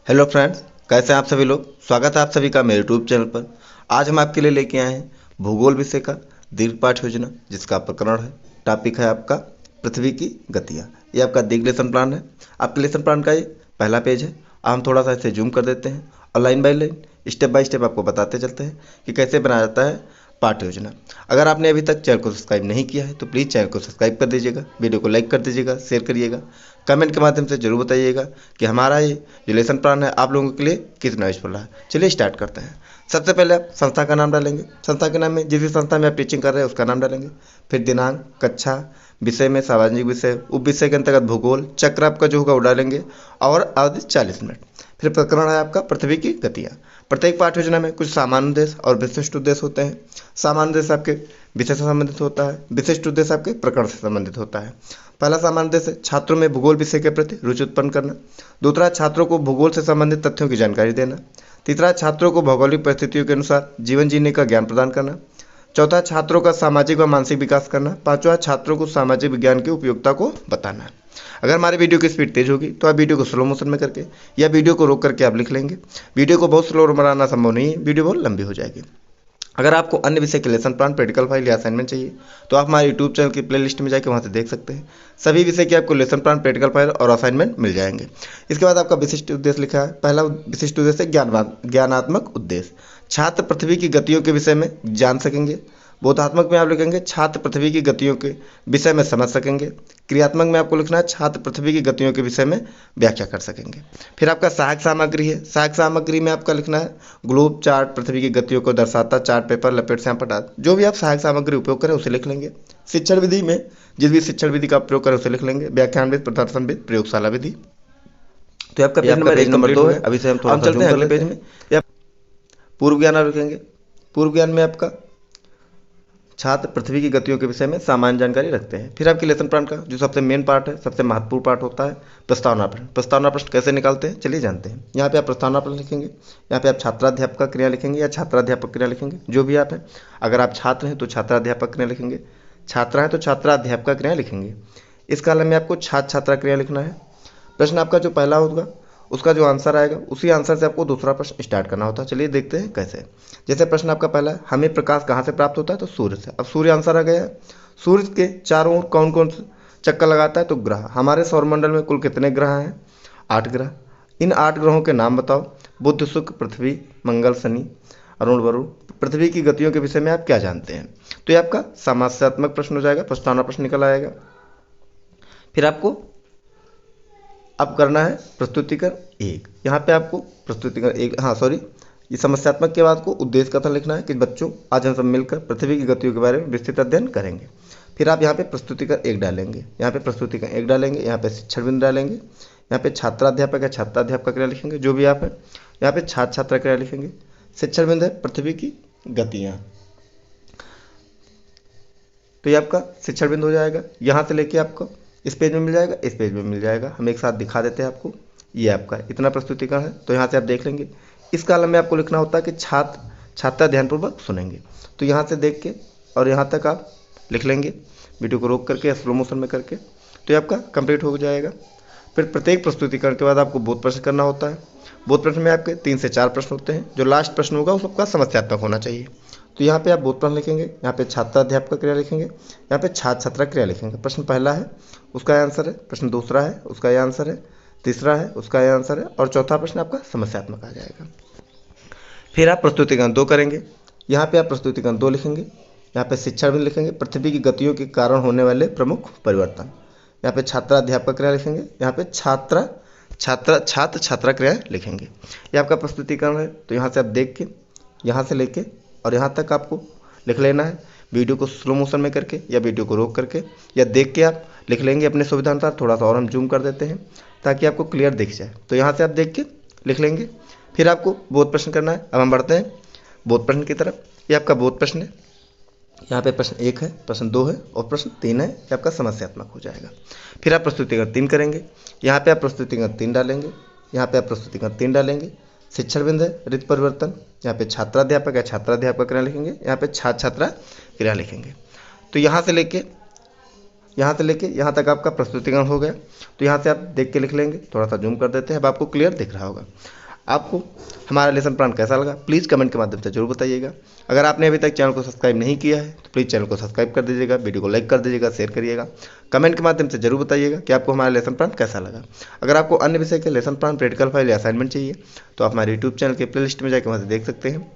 Hello friends, कैसे हैं आप सभी लोग। स्वागत है आप सभी का मेरे यूट्यूब चैनल पर। आज हम आपके लिए लेके आए हैं भूगोल विषय का दीर्घ पाठ योजना, जिसका प्रकरण है, टॉपिक है आपका पृथ्वी की गतियाँ। ये आपका दीर्घ लेसन प्लान है। आपके लेसन प्लान का ये पहला पेज है। हम थोड़ा सा इसे जूम कर देते हैं और line by line, step by step आपको बताते चलते हैं कि कैसे बनाया जाता है पाठ योजना। अगर आपने अभी तक चैनल को सब्सक्राइब नहीं किया है तो प्लीज़ चैनल को सब्सक्राइब कर दीजिएगा, वीडियो को लाइक कर दीजिएगा, शेयर करिएगा, कमेंट के माध्यम से जरूर बताइएगा कि हमारा ये जो लेसन प्लान है आप लोगों के लिए कितना यूजफुल है। चलिए स्टार्ट करते हैं। सबसे पहले आप संस्था का नाम डालेंगे। संस्था के नाम में जिस भी संस्था में आप टीचिंग कर रहे हैं उसका नाम डालेंगे। फिर दिनांक, कक्षा, विषय में सार्वजनिक विषय, उप विषय के अंतर्गत भूगोल, चक्र आपका जो होगा वो डालेंगे और अवधि 40 मिनट। फिर प्रकरण है आपका पृथ्वी की गतियाँ। प्रत्येक पाठ योजना में कुछ सामान्य उद्देश्य और विशिष्ट उद्देश्य होते हैं। सामान्य उद्देश्य आपके विषय से संबंधित होता है, विशिष्ट उद्देश्य आपके प्रकरण से संबंधित होता है। पहला सामान्य उद्देश्य छात्रों में भूगोल विषय के प्रति रुचि उत्पन्न करना। दूसरा, छात्रों को भूगोल से संबंधित तथ्यों की जानकारी देना। तीसरा, छात्रों को भौगोलिक परिस्थितियों के अनुसार जीवन जीने का ज्ञान प्रदान करना। चौथा, छात्रों का सामाजिक व मानसिक विकास करना। पांचवा, छात्रों को सामाजिक विज्ञान की उपयोगिता को बताना। अगर हमारे वीडियो की स्पीड तेज होगी तो आप वीडियो को स्लो मोशन में करके या वीडियो को रोक करके आप लिख लेंगे। वीडियो को बहुत स्लो बनाना संभव नहीं है, वीडियो बहुत लंबी हो जाएगी। अगर आपको अन्य विषय के लेसन प्लान, प्रैक्टिकल फाइल या असाइनमेंट चाहिए तो आप हमारे यूट्यूब चैनल की प्लेलिस्ट में जाकर वहाँ से देख सकते हैं। सभी विषय के आपको लेसन प्लान, प्रैक्टिकल फाइल और असाइनमेंट मिल जाएंगे। इसके बाद आपका विशिष्ट उद्देश्य लिखा है। पहला विशिष्ट उद्देश्य ज्ञानात्मक उद्देश्य। छात्र पृथ्वी की गतियों के विषय में जान सकेंगे। बोधात्मक में आप लिखेंगे छात्र पृथ्वी की गतियों के विषय में समझ सकेंगे। क्रियात्मक में आपको लिखना है छात्र पृथ्वी की गतियों के विषय में व्याख्या कर सकेंगे। फिर आपका सहायक सामग्री है। सहायक सामग्री में आपका लिखना है ग्लोब चार्ट, पृथ्वी की गतियों को दर्शाता चार्ट पेपर, लपेट श्याम पटाख, जो भी आप सहायक सामग्री उपयोग करें उसे लिख लेंगे। शिक्षण विधि में जिस भी शिक्षण विधि का प्रयोग करें उसे लिख लेंगे। व्याख्यानविद, प्रदर्शनविद, प्रयोगशाला विधि। तो आपका पेज नंबर 2 है। अभी से हम थोड़ा चलते हैं अगले पेज में। पूर्व ज्ञान आप लिखेंगे। पूर्व ज्ञान में आपका छात्र पृथ्वी की गतियों के विषय में सामान्य जानकारी रखते हैं। फिर आपके लेसन प्लान का जो सबसे मेन पार्ट है, सबसे महत्वपूर्ण पार्ट होता है प्रस्तावना प्रश्न। प्रस्तावना प्रश्न कैसे निकालते हैं चलिए जानते हैं। यहाँ पे आप प्रस्तावना प्रश्न लिखेंगे, यहाँ पे आप छात्राध्यापक का क्रिया लिखेंगे या छात्राध्यापक क्रिया लिखेंगे, जो भी आप हैं। अगर आप छात्र हैं तो छात्राध्यापक क्रिया लिखेंगे, छात्रा है तो छात्राध्यापक का क्रिया लिखेंगे। इस कालम में आपको छात्र छात्रा क्रिया लिखना है। प्रश्न आपका जो पहला होगा उसका जो आंसर आएगा उसी आंसर से आपको दूसरा प्रश्न स्टार्ट करना होता है। चलिए देखते हैं कैसे। जैसे प्रश्न आपका पहला है, हमें प्रकाश कहाँ से प्राप्त होता है, तो सूर्य से। अब सूर्य आंसर आ गया है। सूर्य के चारों ओर कौन कौन से चक्कर लगाता है, तो ग्रह। हमारे सौरमंडल में कुल कितने ग्रह हैं, 8 ग्रह। इन 8 ग्रहों के नाम बताओ। बुध, शुक्र, पृथ्वी, मंगल, शनि, अरुण, वरुण। पृथ्वी की गतियों के विषय में आप क्या जानते हैं। तो ये आपका समस्यात्मक प्रश्न हो जाएगा, प्रस्तावना प्रश्न निकल आएगा। फिर आपको अब करना है प्रस्तुतिकरण 1। यहाँ पे आपको प्रस्तुतिकरण 1, हाँ सॉरी, ये समस्यात्मक के बाद को उद्देश्य कथन लिखना है कि बच्चों आज हम सब मिलकर पृथ्वी की गतियों के बारे में विस्तृत अध्ययन करेंगे। फिर आप यहाँ पे प्रस्तुतिकरण 1 डालेंगे, यहाँ पे प्रस्तुतिकरण 1 डालेंगे, यहाँ पे शिक्षण बिंदु डालेंगे, यहाँ पे छात्राध्यापक या छात्राध्यापक क्रिया लिखेंगे, जो भी आप हैं। यहाँ पे छात्र छात्रा क्रिया लिखेंगे। शिक्षण बिंदु है पृथ्वी की गतियाँ, तो ये आपका शिक्षण बिंदु हो जाएगा। यहाँ से लेके आपको इस पेज में मिल जाएगा, इस पेज में मिल जाएगा। हम एक साथ दिखा देते हैं आपको। ये आपका इतना प्रस्तुतिकरण है, तो यहाँ से आप देख लेंगे। इस कॉलम में आपको लिखना होता है कि छात्रा ध्यानपूर्वक सुनेंगे। तो यहाँ से देख के और यहाँ तक आप लिख लेंगे, वीडियो को रोक करके या स्लो मोशन में करके, तो ये आपका कंप्लीट हो जाएगा। फिर प्रत्येक प्रस्तुतिकरण के बाद आपको बोध प्रश्न करना होता है। बोध प्रश्न में आपके 3 से 4 प्रश्न होते हैं। जो लास्ट प्रश्न होगा वो सबका समस्यात्मक होना चाहिए। तो यहाँ पे आप बोध प्रश्न लिखेंगे, यहाँ पे छात्राध्यापक क्रिया लिखेंगे, यहाँ पे छात्र छात्रा क्रिया लिखेंगे। प्रश्न पहला है उसका आंसर है, प्रश्न दूसरा है उसका यह आंसर है, तीसरा है उसका यह आंसर है, और चौथा प्रश्न आपका समस्यात्मक आ जाएगा। फिर आप प्रस्तुतिकरण 2 करेंगे। यहाँ पे आप प्रस्तुतिकरण 2 लिखेंगे, यहाँ पे शिक्षण भी लिखेंगे, पृथ्वी की गतियों के कारण होने वाले प्रमुख परिवर्तन। यहाँ पे छात्राध्यापक क्रिया लिखेंगे, यहाँ पे छात्र छात्रा क्रिया लिखेंगे। ये आपका प्रस्तुतिकरण है। तो यहाँ से आप देख के, यहाँ से लेके और यहाँ तक आपको लिख लेना है। वीडियो को स्लो मोशन में करके या वीडियो को रोक करके या देख के आप लिख लेंगे अपने सुविधा अनुसार। थोड़ा सा और हम जूम कर देते हैं ताकि आपको क्लियर दिख जाए। तो यहाँ से आप देख के लिख लेंगे। फिर आपको बोध प्रश्न करना है। अब हम बढ़ते हैं बोध प्रश्न की तरफ। ये आपका बोध प्रश्न है। यहाँ पे प्रश्न 1 है, प्रश्न 2 है और प्रश्न 3 है। ये आपका समस्यात्मक हो जाएगा। फिर आप प्रस्तुतिकरण 3 करेंगे। यहाँ पे आप प्रस्तुतिकरण 3 डालेंगे, यहाँ पे आप प्रस्तुतिकरण 3 डालेंगे। शिक्षण बिंदु है ऋतु परिवर्तन, यहाँ पे छात्राध्यापक या छात्राध्यापक क्रिया लिखेंगे, यहाँ पे छात्र छात्रा क्रिया लिखेंगे। तो यहाँ से लेके यहाँ से लेके यहाँ तक आपका प्रस्तुतिकरण हो गया। तो यहाँ से आप देख के लिख लेंगे। थोड़ा सा जूम कर देते हैं, अब आपको क्लियर दिख रहा होगा। आपको हमारा लेसन प्लान कैसा लगा प्लीज़ कमेंट के माध्यम से जरूर बताइएगा। अगर आपने अभी तक चैनल को सब्सक्राइब नहीं किया है तो प्लीज़ चैनल को सब्सक्राइब कर दीजिएगा, वीडियो को लाइक कर दीजिएगा, शेयर करिएगा। कमेंट के माध्यम से जरूर बताइएगा कि आपको हमारा लेसन प्लान कैसा लगा। अगर आपको अन्य विषय के लेसन प्लान, प्रैक्टिकल फाइल या असाइनमेंट चाहिए तो आप हमारे यूट्यूब चैनल के प्लेलिस्ट में जाकर वहाँ से देख सकते हैं।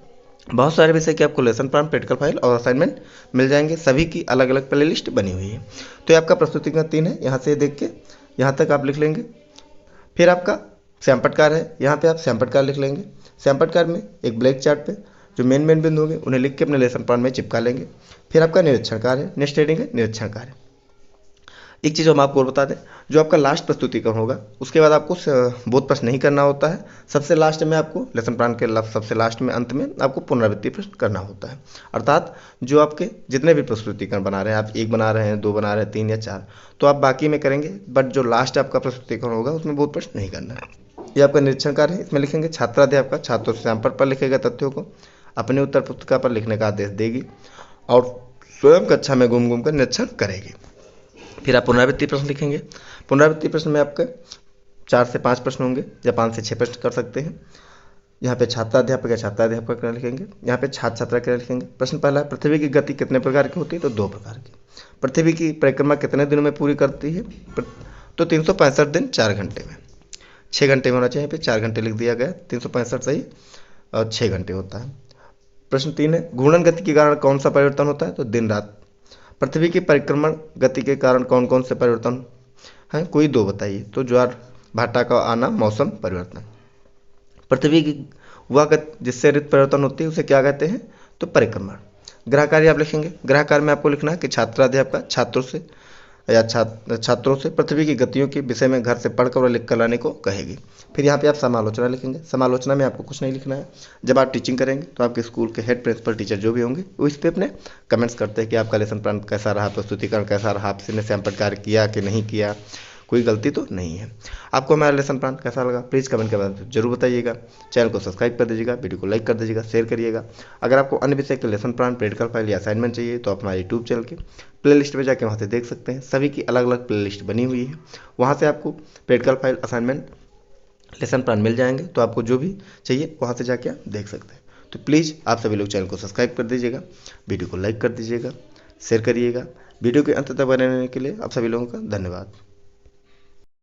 बहुत सारे विषय के आपको लेसन प्लान, प्रैक्टिकल फाइल और असाइनमेंट मिल जाएंगे। सभी की अलग अलग प्लेलिस्ट बनी हुई है। तो ये आपका प्रस्तुतिकरण 3 है, यहाँ से देख के यहाँ तक आप लिख लेंगे। फिर आपका सैंपटकार है, यहाँ पे आप सैंपटकार लिख लेंगे। सैंपटकार में एक ब्लैक चार्ट पे जो मेन बिंदु होंगे उन्हें लिख के अपने लेसन प्लान में चिपका लेंगे। फिर आपका निरीक्षण कार्य है, नेक्स्ट हेडिंग है निरीक्षण कार्य। एक चीज़ हम आपको और बता दें, जो आपका लास्ट प्रस्तुतिकरण होगा उसके बाद आपको बोध प्रश्न नहीं करना होता है। सबसे लास्ट में आपको लेसन प्लान के सबसे लास्ट में, अंत में आपको पुनरावृत्ति प्रश्न करना होता है। अर्थात जो आपके जितने भी प्रस्तुतिकरण बना रहे हैं, आप 1 बना रहे हैं, 2 बना रहे हैं, 3 या 4, तो आप बाकी में करेंगे, बट जो लास्ट आपका प्रस्तुतिकरण होगा उसमें बोध प्रश्न नहीं करना है। ये आपका निरीक्षण कार्य है, इसमें लिखेंगे छात्राध्यापक छात्रों से सैंपल पर लिखेगा तथ्यों को अपने उत्तर पुस्तिका पर लिखने का आदेश देगी और स्वयं कक्षा में घूम घूम कर निरीक्षण करेगी। फिर आप पुनरावृत्ति प्रश्न लिखेंगे। पुनरावृत्ति प्रश्न में आपके 4 से 5 प्रश्न होंगे या 5 से 6 प्रश्न कर सकते हैं। यहाँ पे छात्राध्यापक या छात्राध्यापक का लिखेंगे, यहाँ पे छात्र छात्रा का लिखेंगे। प्रश्न पहला, पृथ्वी की गति कितने प्रकार की होती है? तो 2 प्रकार की। पृथ्वी की परिक्रमा कितने दिनों में पूरी करती है? तो 365 दिन 4 घंटे में। 6 घंटे में होना चाहिए, यहाँ पे 4 घंटे लिख दिया गया। 365 सही और 6 घंटे होता है। प्रश्न 3 है, घूर्णन गति के कारण कौन सा परिवर्तन होता है? तो दिन रात। पृथ्वी की परिक्रमण गति के कारण कौन कौन से परिवर्तन हैं? कोई 2 बताइए। तो ज्वार भाटा का आना, मौसम परिवर्तन। पृथ्वी की वह गति जिससे ऋतु परिवर्तन होती है उसे क्या कहते हैं? तो परिक्रमण। गृह कार्य आप लिखेंगे। गृह कार्य में आपको लिखना है कि छात्राध्यापक छात्रों से या छात्रों से पृथ्वी की गतियों के विषय में घर से पढ़कर और लिख कर लाने को कहेगी। फिर यहाँ पे आप समालोचना लिखेंगे। समालोचना में आपको कुछ नहीं लिखना है। जब आप टीचिंग करेंगे तो आपके स्कूल के हेड, प्रिंसिपल, टीचर जो भी होंगे वो इस पर अपने कमेंट्स करते हैं कि आपका लेसन प्लान कैसा रहा, प्रस्तुतिकरण कैसा रहा, आपने सैंपल कार्य किया कि नहीं किया, कोई गलती तो नहीं है। आपको हमारा लेसन प्लान कैसा लगा प्लीज़ कमेंट के बाद जरूर बताइएगा। चैनल को सब्सक्राइब कर दीजिएगा, वीडियो को लाइक कर दीजिएगा, शेयर करिएगा। अगर आपको अन्य विषय के लेसन प्लान, प्रैक्टिकल फाइल या असाइनमेंट चाहिए तो आप हमारे यूट्यूब चैनल के प्लेलिस्ट में जाकर वहाँ से देख सकते हैं। सभी की अलग अलग प्लेलिस्ट बनी हुई है, वहाँ से आपको practical file, assignment, lesson plan मिल जाएंगे। तो आपको जो भी चाहिए वहाँ से जाके आप देख सकते हैं। तो प्लीज़ आप सभी लोग चैनल को सब्सक्राइब कर दीजिएगा, वीडियो को लाइक कर दीजिएगा, शेयर करिएगा। वीडियो के अंत तक बने रहने के लिए आप सभी लोगों का धन्यवाद।